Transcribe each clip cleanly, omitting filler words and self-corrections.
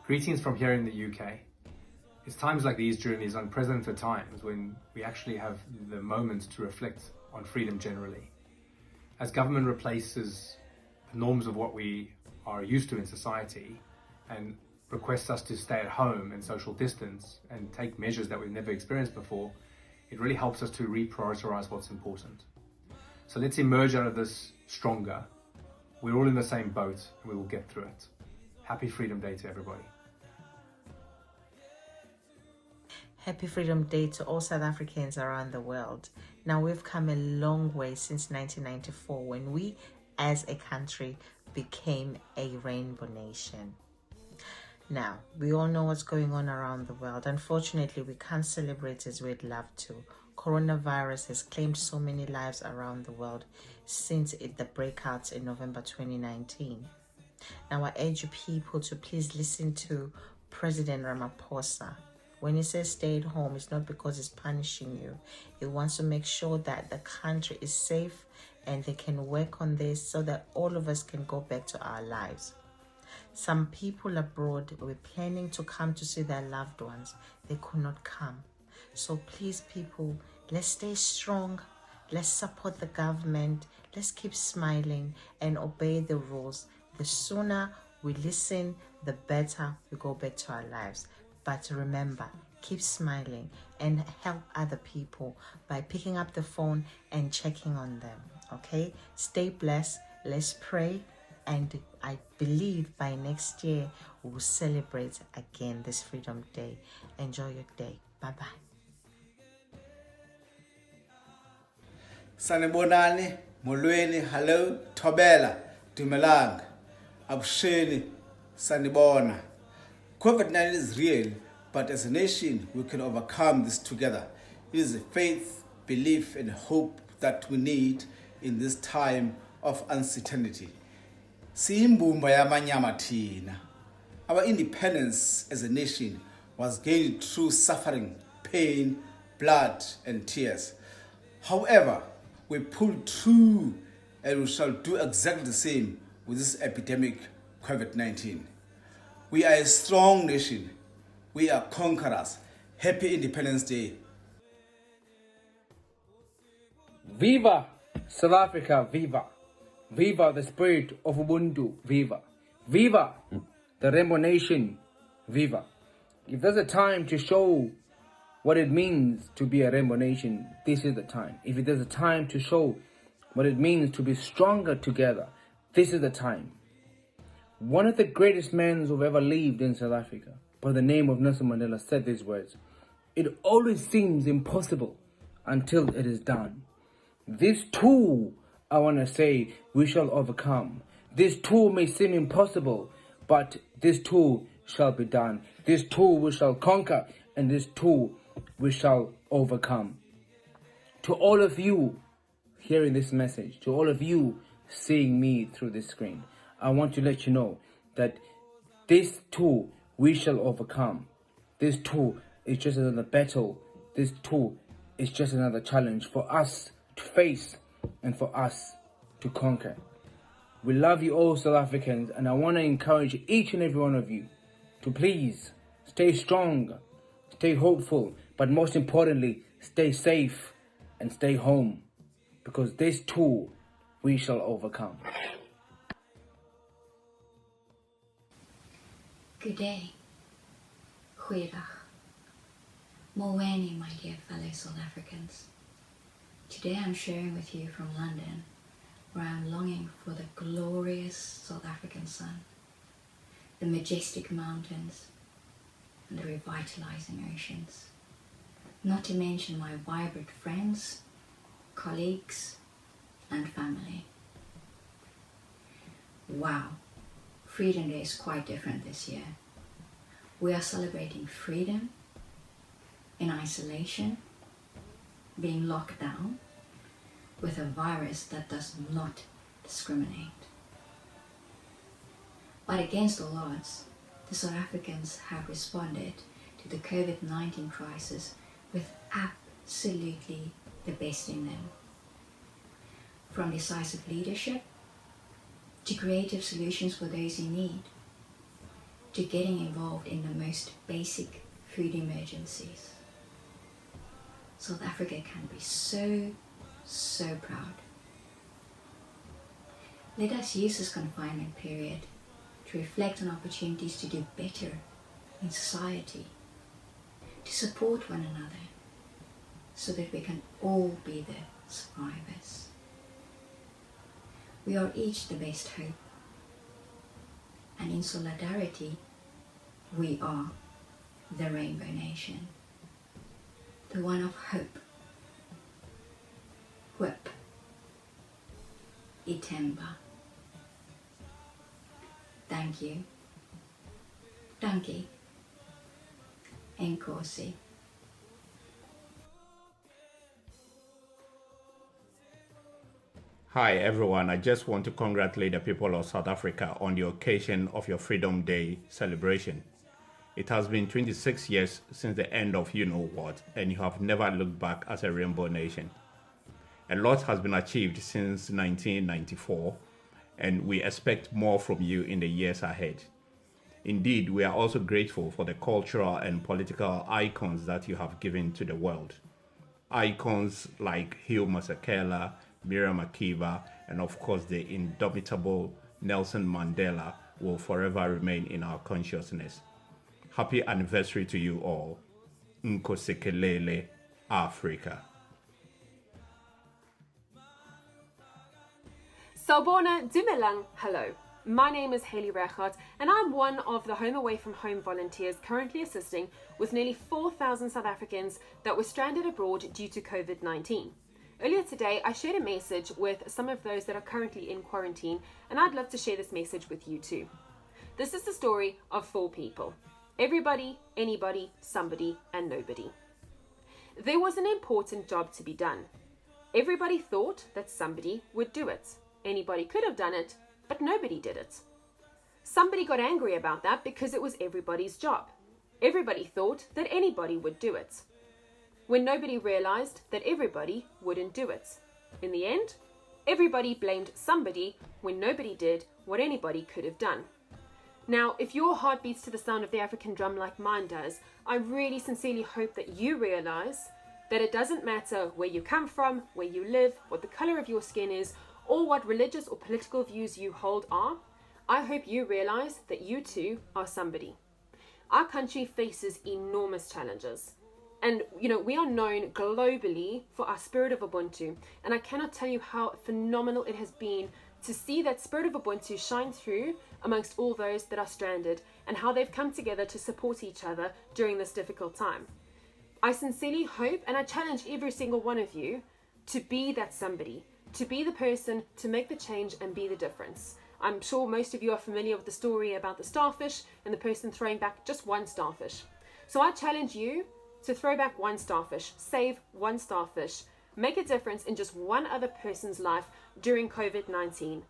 Greetings from here in the UK. It's times like these, during these unprecedented times, when we actually have the moment to reflect on freedom generally. As government replaces the norms of what we are used to in society and requests us to stay at home and social distance and take measures that we've never experienced before, it really helps us to reprioritize what's important. So let's emerge out of this stronger. We're all in the same boat and we will get through it. Happy Freedom Day to everybody. Happy Freedom Day to all South Africans around the world. Now, we've come a long way since 1994 when we as a country became a rainbow nation. Now, we all know what's going on around the world. Unfortunately, we can't celebrate as we'd love to. Coronavirus has claimed so many lives around the world since the breakouts in November 2019. Now, I urge you people to please listen to President Ramaphosa. When he says stay at home, it's not because he's punishing you. He wants to make sure that the country is safe and they can work on this so that all of us can go back to our lives. Some people abroad were planning to come to see their loved ones. They could not come. So please, people, let's stay strong. Let's support the government. Let's keep smiling and obey the rules. The sooner we listen, the better we go back to our lives. But remember, keep smiling and help other people by picking up the phone and checking on them, okay? Stay blessed. Let's pray. And I believe by next year, we'll celebrate again this Freedom Day. Enjoy your day. Bye-bye. Sanibonani, molweni, hello, Thobela, Dumelang, Abusheni, Sanibona. COVID-19 is real, but as a nation, we can overcome this together. It is a faith, belief, and hope that we need in this time of uncertainty. Siyimbumba yamanyama thina. Our independence as a nation was gained through suffering, pain, blood, and tears. However, we pulled through, and we shall do exactly the same with this epidemic, COVID-19. We are a strong nation. We are conquerors. Happy Independence Day. Viva South Africa, viva. Viva the spirit of Ubuntu, viva. Viva the Rainbow Nation, viva. If there's a time to show what it means to be a Rainbow Nation, this is the time. If there's a time to show what it means to be stronger together, this is the time. One of the greatest men who've ever lived in South Africa, by the name of Nelson Mandela, said these words: "It always seems impossible until it is done." This too, I want to say, we shall overcome. This too may seem impossible, but this too shall be done. This too we shall conquer, and this too we shall overcome. To all of you hearing this message, to all of you seeing me through this screen, I want to let you know that this too we shall overcome. This too is just another battle. This too is just another challenge for us to face and for us to conquer. We love you all, South Africans, and I want to encourage each and every one of you to please stay strong, stay hopeful, but most importantly, stay safe and stay home, because this too we shall overcome. Good day. Goeiedag. Moweni, my dear fellow South Africans. Today I'm sharing with you from London, where I'm longing for the glorious South African sun, the majestic mountains, and the revitalizing oceans. Not to mention my vibrant friends, colleagues, and family. Wow, Freedom Day is quite different this year. We are celebrating freedom in isolation, being locked down, with a virus that does not discriminate. But against all odds, the South Africans have responded to the COVID-19 crisis with absolutely the best in them. From decisive leadership to creative solutions for those in need. to getting involved in the most basic food emergencies. South Africa can be so proud. Let us use this confinement period to reflect on opportunities to do better in society, to support one another, so that we can all be the survivors. We are each the best hope, and in solidarity, we are the Rainbow Nation, the one of hope, whip, Itemba. Thank you, Dankie, Enkosi. Hi everyone, I just want to congratulate the people of South Africa on the occasion of your Freedom Day celebration. It has been 26 years since the end of you-know-what, and you have never looked back as a rainbow nation. A lot has been achieved since 1994, and we expect more from you in the years ahead. Indeed, we are also grateful for the cultural and political icons that you have given to the world. Icons like Hugh Masekela, Miriam Makeba, and of course the indomitable Nelson Mandela will forever remain in our consciousness. Happy anniversary to you all. Nkosekelele, Africa. Sawubona, Dumelang, hello. My name is Hayley Reichardt, and I'm one of the Home Away from Home volunteers currently assisting with nearly 4,000 South Africans that were stranded abroad due to COVID-19. Earlier today, I shared a message with some of those that are currently in quarantine, and I'd love to share this message with you too. This is the story of 4 people. Everybody, anybody, somebody, and nobody. There was an important job to be done. Everybody thought that somebody would do it. Anybody could have done it, but nobody did it. Somebody got angry about that because it was everybody's job. Everybody thought that anybody would do it, when nobody realized that everybody wouldn't do it. In the end, everybody blamed somebody when nobody did what anybody could have done. Now, if your heart beats to the sound of the African drum like mine does, I really sincerely hope that you realize that it doesn't matter where you come from, where you live, what the color of your skin is, or what religious or political views you hold are. I hope you realize that you too are somebody. Our country faces enormous challenges. And, we are known globally for our spirit of Ubuntu. And I cannot tell you how phenomenal it has been to see that spirit of Ubuntu shine through amongst all those that are stranded, and how they've come together to support each other during this difficult time. I sincerely hope, and I challenge every single one of you, to be that somebody, to be the person to make the change and be the difference. I'm sure most of you are familiar with the story about the starfish and the person throwing back just one starfish. So I challenge you to throw back one starfish, save one starfish, make a difference in just one other person's life during COVID-19.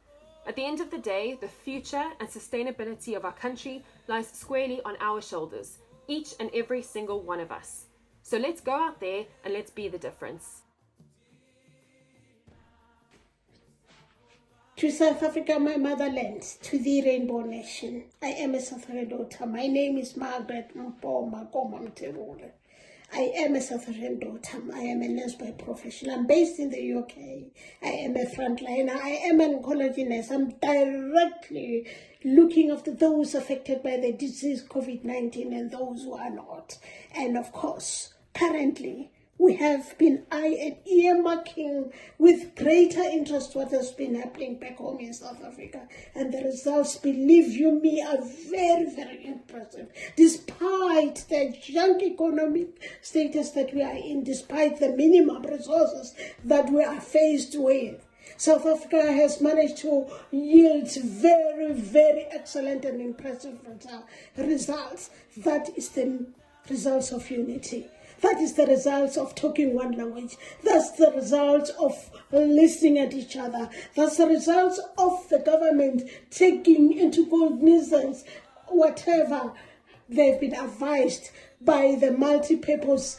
At the end of the day, the future and sustainability of our country lies squarely on our shoulders, each and every single one of us. So let's go out there and let's be the difference. To South Africa, my motherland, to the Rainbow Nation. I am a South African daughter. My name is Margaret Mpoma Mtebule. I am a South African daughter. I am a nurse by profession. I'm based in the UK. I am a frontliner. I am an oncology nurse. I'm directly looking after those affected by the disease COVID-19 and those who are not. And of course, currently, we have been eye and ear marking with greater interest what has been happening back home in South Africa. And the results, believe you me, are very, very impressive. Despite the junk economic status that we are in, despite the minimum resources that we are faced with, South Africa has managed to yield very, very excellent and impressive results. That is the results of unity. That is the result of talking one language. That's the result of listening at each other. That's the result of the government taking into cognizance whatever they've been advised by the multi-purpose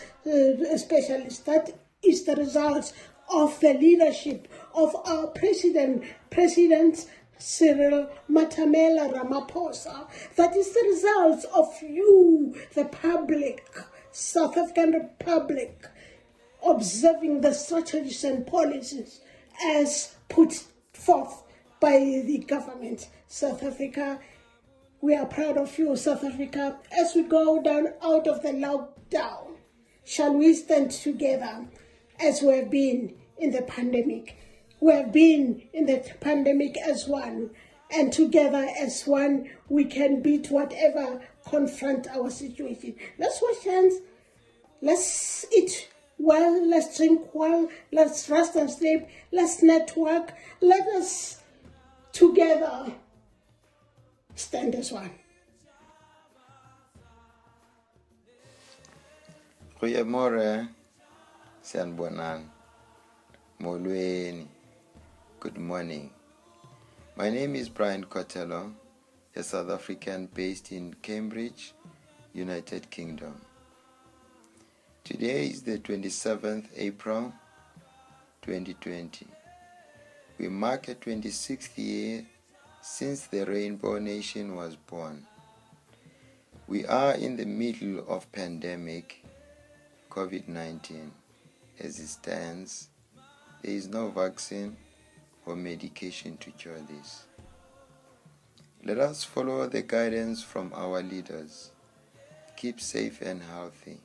specialists. That is the result of the leadership of our President Cyril Matamela Ramaphosa, that is the result of you, the public, South African Republic, observing the strategies and policies as put forth by the government. South Africa, we are proud of you, South Africa. As we go down out of the lockdown, shall we stand together as we have been in the pandemic? We have been in the pandemic as one, and together as one, we can beat whatever confront our situation. Let's wash hands. Let's eat well. Let's drink well. Let's rest and sleep. Let's network. Let us together stand as one. Goeiemorgen, Sanbonan, Molweni. Good morning. My name is Brian Cotello, a South African based in Cambridge, United Kingdom. Today is the 27th April 2020. We mark a 26th year since the Rainbow Nation was born. We are in the middle of pandemic COVID-19. As it stands, there is no vaccine or medication to cure this. Let us follow the guidance from our leaders. Keep safe and healthy.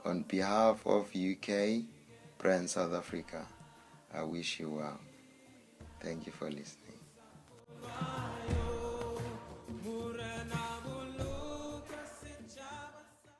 On behalf of UK, Brand South Africa, I wish you well. Thank you for listening.